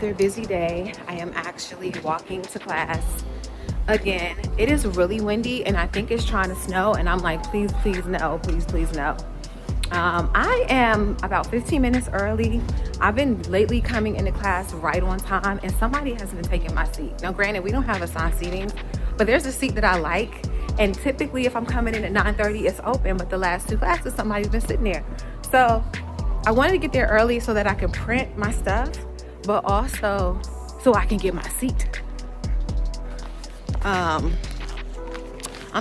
another busy day. I am actually walking to class again. It is really windy and I think it's trying to snow, and I'm like, please, please no, please, please no. I am about 15 minutes early. I've been lately coming into class right on time, and somebody has been taking my seat. Now, granted, we don't have assigned seating, but there's a seat that I like, and typically if I'm coming in at 9:30, it's open, but the last two classes, somebody's been sitting there. So I wanted to get there early so that I could print my stuff, but also so I can get my seat. I'm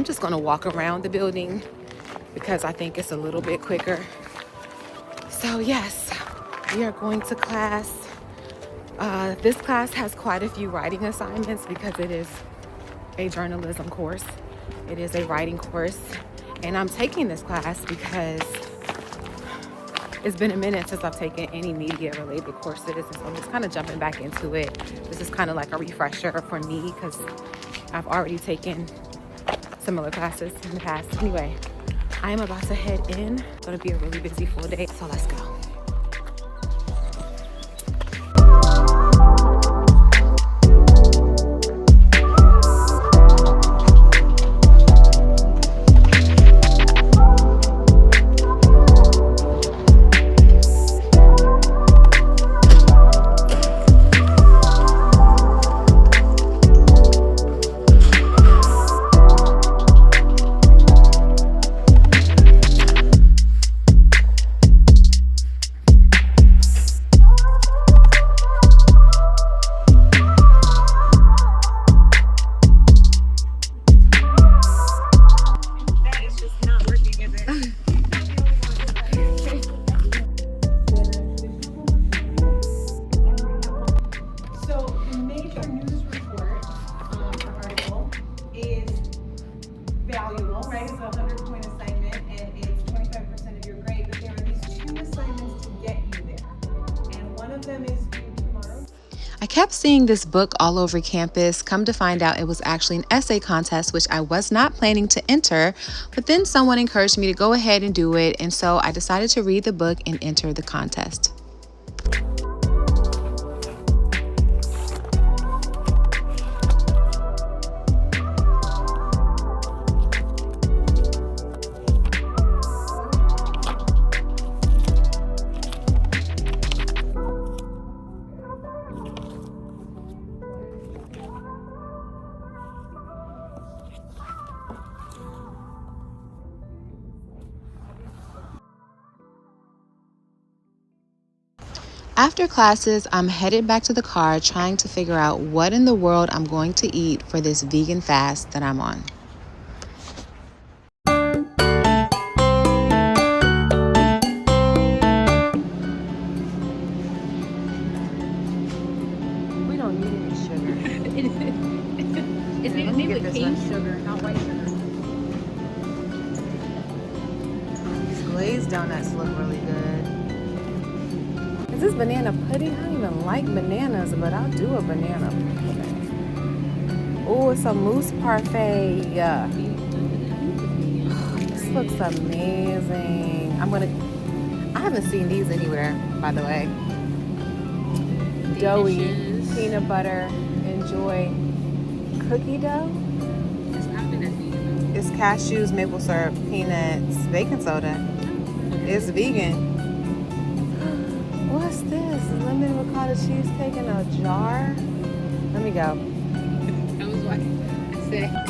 just gonna walk around the building because I think it's a little bit quicker. So yes, we are going to class. This class has quite a few writing assignments because it is a journalism course. It is a writing course, and I'm taking this class because it's been a minute since I've taken any media related courses, and so I'm just kind of jumping back into it. This is kind of like a refresher for me because I've already taken similar classes in the past. Anyway, I am about to head in. It's gonna be a really busy full day, so let's go. I kept seeing this book all over campus. Come to find out, it was actually an essay contest, which I was not planning to enter, but then someone encouraged me to go ahead and do it, and so I decided to read the book and enter the contest. After classes, I'm headed back to the car trying to figure out what in the world I'm going to eat for this vegan fast that I'm on. We don't need any sugar. It's made with cane sugar, not white sugar. These glazed donuts look really good. Is this banana pudding? I don't even like bananas, but I'll do a banana pudding. Oh, it's a mousse parfait. This looks amazing. I haven't seen these anywhere, by the way. Doughy, peanut butter, enjoy. Cookie dough? It's not vegan. It's cashews, maple syrup, peanuts, baking soda. It's vegan. What's this? Lemon ricotta cheesecake in a jar? Let me go. That was what I said.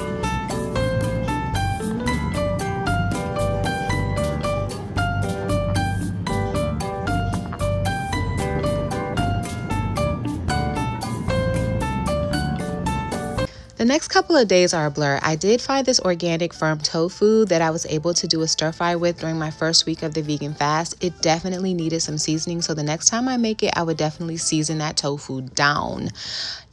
The next couple of days are a blur. I did find this organic firm tofu that I was able to do a stir fry with during my first week of the vegan fast. It definitely needed some seasoning, so the next time I make it, I would definitely season that tofu down.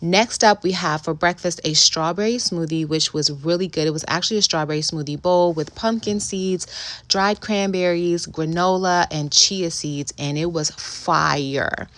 Next up, we have for breakfast a strawberry smoothie, which was really good. It was actually a strawberry smoothie bowl with pumpkin seeds, dried cranberries, granola, and chia seeds, and it was fire.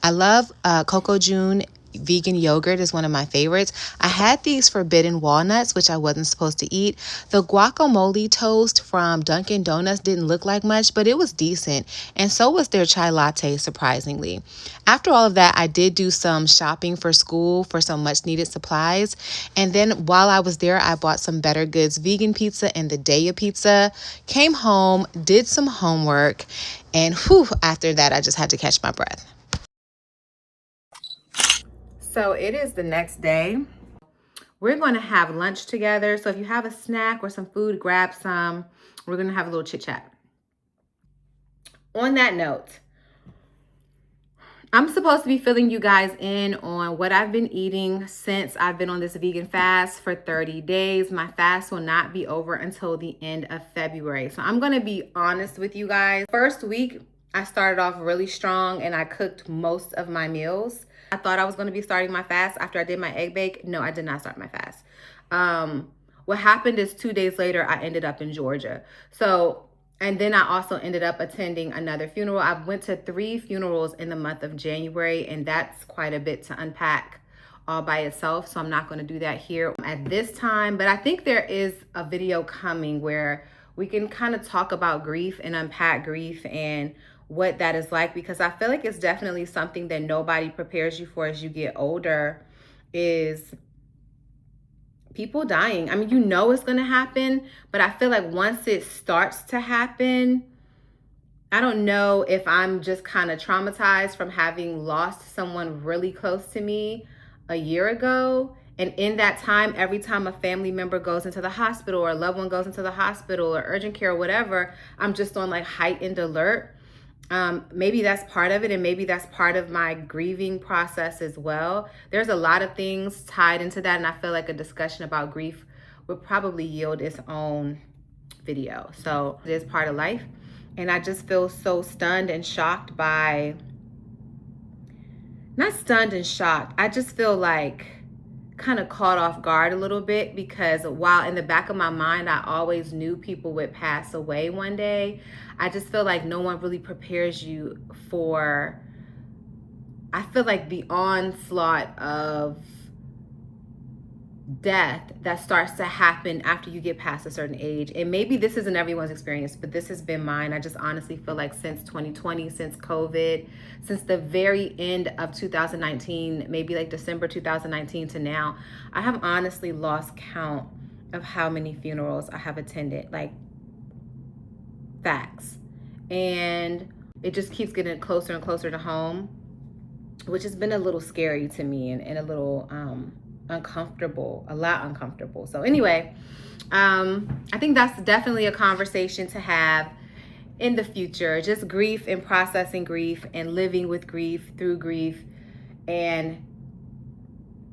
I love Coco June vegan yogurt is one of my favorites. I had these forbidden walnuts, which I wasn't supposed to eat. The guacamole toast from Dunkin' Donuts didn't look like much, but it was decent. And so was their chai latte, surprisingly. After all of that, I did do some shopping for school for some much needed supplies. And then while I was there, I bought some Better Goods vegan pizza and the Daya pizza, came home, did some homework, and after that, I just had to catch my breath. So it is the next day. We're going to have lunch together. So if you have a snack or some food, grab some. We're going to have a little chit chat. On that note, I'm supposed to be filling you guys in on what I've been eating since I've been on this vegan fast for 30 days. My fast will not be over until the end of February. So I'm going to be honest with you guys. First week, I started off really strong and I cooked most of my meals. I thought I was going to be starting my fast after I did my egg bake. No, I did not start my fast. What happened is 2 days later, I ended up in Georgia. And then I also ended up attending another funeral. I went to 3 funerals in the month of January, and that's quite a bit to unpack all by itself. So I'm not going to do that here at this time. But I think there is a video coming where we can kind of talk about grief and unpack grief and what that is like, because I feel like it's definitely something that nobody prepares you for as you get older, is people dying. I mean, you know it's going to happen, but I feel like once it starts to happen, I don't know if I'm just kind of traumatized from having lost someone really close to me a year ago. And in that time, every time a family member goes into the hospital or a loved one goes into the hospital or urgent care or whatever, I'm just on like heightened alert. Maybe that's part of it, and maybe that's part of my grieving process as well. There's a lot of things tied into that, and I feel like a discussion about grief would probably yield its own video. So it is part of life, and I just feel so stunned and shocked by, not stunned and shocked, I just feel like kind of caught off guard a little bit, because while in the back of my mind I always knew people would pass away one day, I just feel like no one really prepares you for, I feel like, the onslaught of death that starts to happen after you get past a certain age. And maybe this isn't everyone's experience, but this has been mine. I just honestly feel like since 2020, since COVID, since the very end of 2019, maybe like December 2019 to now, I have honestly lost count of how many funerals I have attended, like facts. And it just keeps getting closer and closer to home, which has been a little scary to me and a little uncomfortable, a lot uncomfortable. So anyway, I think that's definitely a conversation to have in the future, just grief and processing grief and living with grief, through grief, and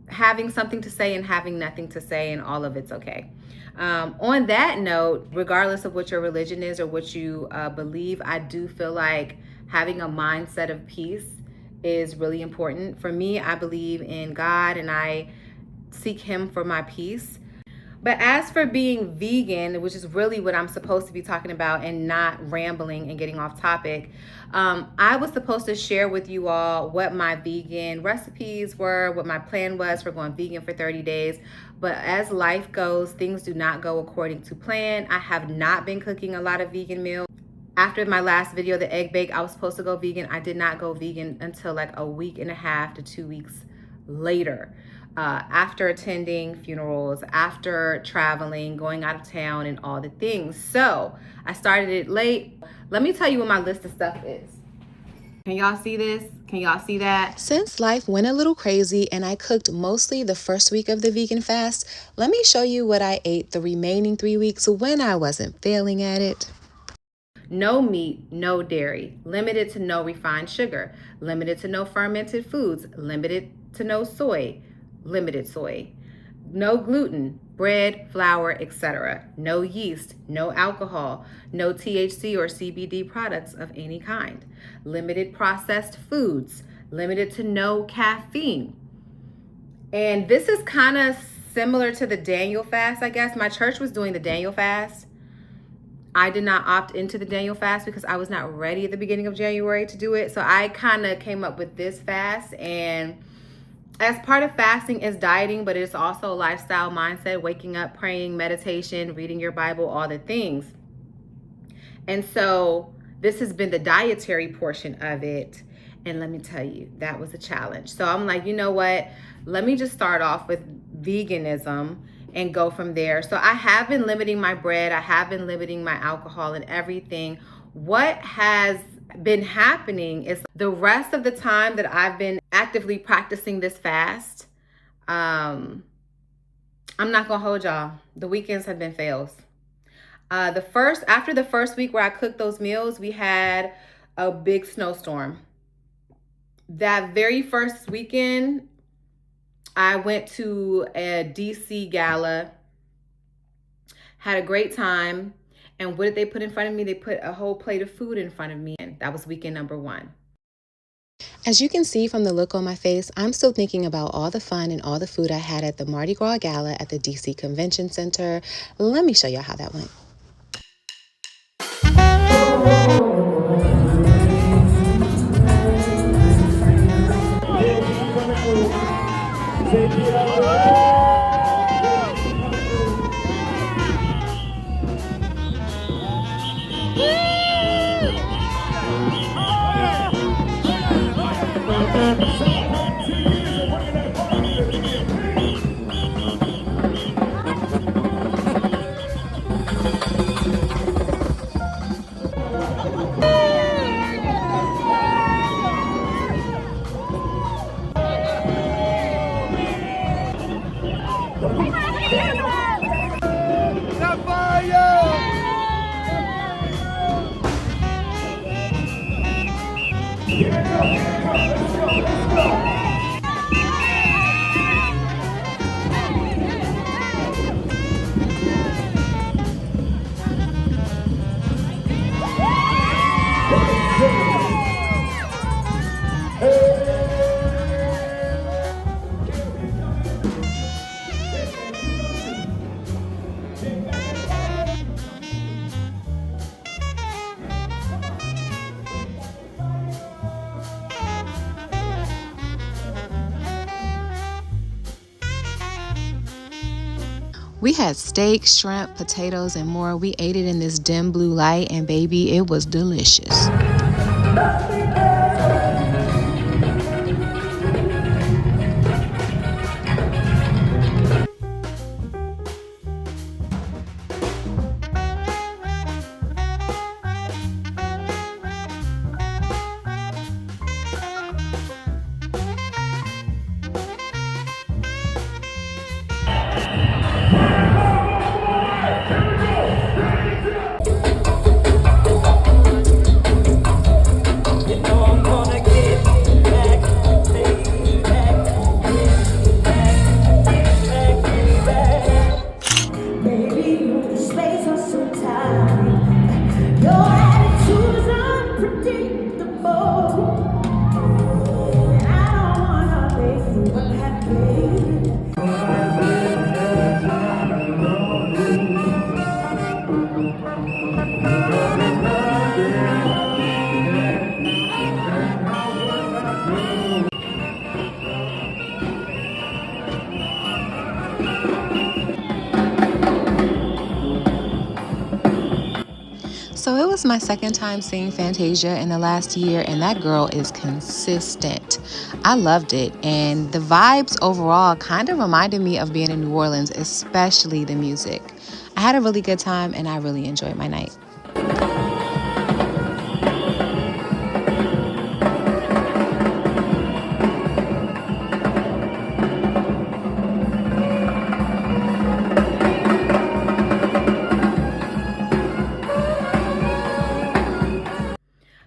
having something to say and having nothing to say, and all of it's okay. On that note, regardless of what your religion is or what you believe, I do feel like having a mindset of peace is really important. For me, I believe in God and I seek Him for my peace. But as for being vegan, which is really what I'm supposed to be talking about and not rambling and getting off topic, I was supposed to share with you all what my vegan recipes were, what my plan was for going vegan for 30 days. But as life goes, things do not go according to plan. I have not been cooking a lot of vegan meals. After my last video, the egg bake, I was supposed to go vegan. I did not go vegan until like a week and a half to 2 weeks later. After attending funerals, after traveling, going out of town, and all the things. So I started it late. Let me tell you what my list of stuff is. Can y'all see this? Can y'all see that? Since life went a little crazy and I cooked mostly the first week of the vegan fast, let me show you what I ate the remaining 3 weeks when I wasn't failing at it. No meat, no dairy, limited to no refined sugar, limited to no fermented foods, limited to no soy, limited soy, no gluten, bread, flour, etc. No yeast, no alcohol, no THC or CBD products of any kind, limited processed foods, limited to no caffeine. And this is kind of similar to the Daniel fast, I guess. My church was doing the Daniel fast. I did not opt into the Daniel fast because I was not ready at the beginning of January to do it. So I kind of came up with this fast, and as part of fasting is dieting, but it's also a lifestyle mindset, waking up, praying, meditation, reading your Bible, all the things. And so this has been the dietary portion of it. And let me tell you, that was a challenge. So I'm like, you know what? Let me just start off with veganism and go from there. So I have been limiting my bread. I have been limiting my alcohol and everything. What has been happening is the rest of the time that I've been actively practicing this fast, I'm not gonna hold y'all. The weekends have been fails. After the first week where I cooked those meals, we had a big snowstorm. That very first weekend, I went to a DC gala, had a great time. And what did they put in front of me? They put a whole plate of food in front of me. And that was weekend number 1. As you can see from the look on my face, I'm still thinking about all the fun and all the food I had at the Mardi Gras Gala at the DC Convention Center. Let me show y'all how that went. We had steak, shrimp, potatoes, and more. We ate it in this dim blue light, and baby, it was delicious. So it was my second time seeing Fantasia in the last year, and that girl is consistent. I loved it, and the vibes overall kind of reminded me of being in New Orleans, especially the music. I had a really good time, and I really enjoyed my night.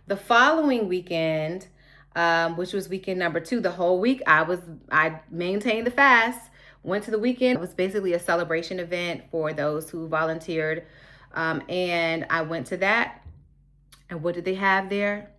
The following weekend, which was weekend number 2, the whole week I maintained the fast. Went to the weekend. It was basically a celebration event for those who volunteered, and I went to that. And what did they have there?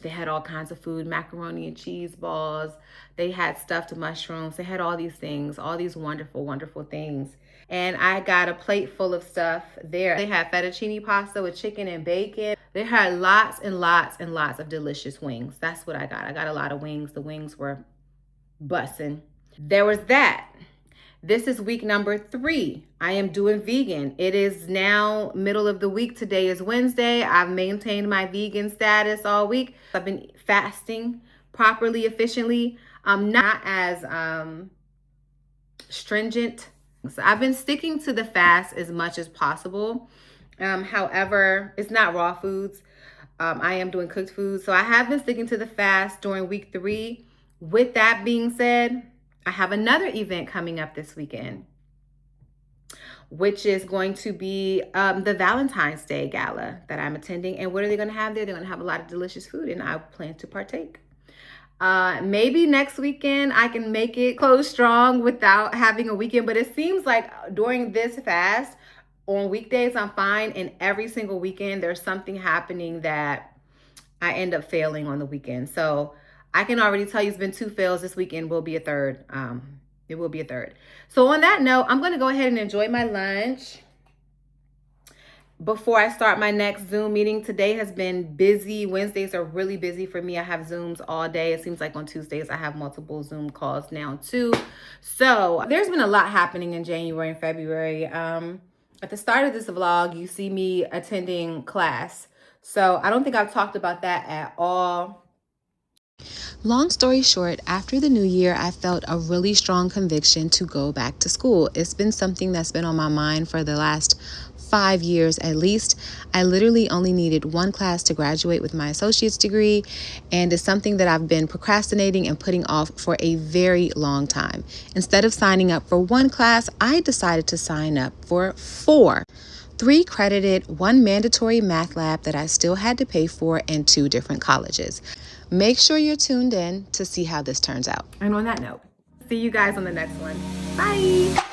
They had all kinds of food, macaroni and cheese balls. They had stuffed mushrooms. They had all these things, all these wonderful, wonderful things. And I got a plate full of stuff there. They had fettuccine pasta with chicken and bacon. They had lots and lots and lots of delicious wings. That's what I got. I got a lot of wings. The wings were Bussin'. There was that. This is week number 3. I am doing vegan. It is now middle of the week. Today is Wednesday. I've maintained my vegan status all week. I've been fasting properly, efficiently. I'm not as stringent. So I've been sticking to the fast as much as possible. However, it's not raw foods. I am doing cooked food. So I have been sticking to the fast during week 3. With that being said, I have another event coming up this weekend, which is going to be the Valentine's Day Gala that I'm attending. And what are they going to have there? They're going to have a lot of delicious food, and I plan to partake. Maybe next weekend I can make it close strong without having a weekend, but it seems like during this fast, on weekdays I'm fine, and every single weekend there's something happening that I end up failing on the weekend. So I can already tell you it's been 2 fails. This weekend will be a third. It will be a third. So on that note, I'm going to go ahead and enjoy my lunch before I start my next Zoom meeting. Today has been busy. Wednesdays are really busy for me. I have Zooms all day. It seems like on Tuesdays I have multiple Zoom calls now too. So there's been a lot happening in January and February. At the start of this vlog, you see me attending class. So I don't think I've talked about that at all. Long story short, after the new year, I felt a really strong conviction to go back to school. It's been something that's been on my mind for the last 5 years at least. I literally only needed 1 class to graduate with my associate's degree, and it's something that I've been procrastinating and putting off for a very long time. Instead of signing up for 1 class, I decided to sign up for 4. 3 credited, 1 mandatory math lab that I still had to pay for, and 2 different colleges. Make sure you're tuned in to see how this turns out. And on that note, see you guys on the next one. Bye.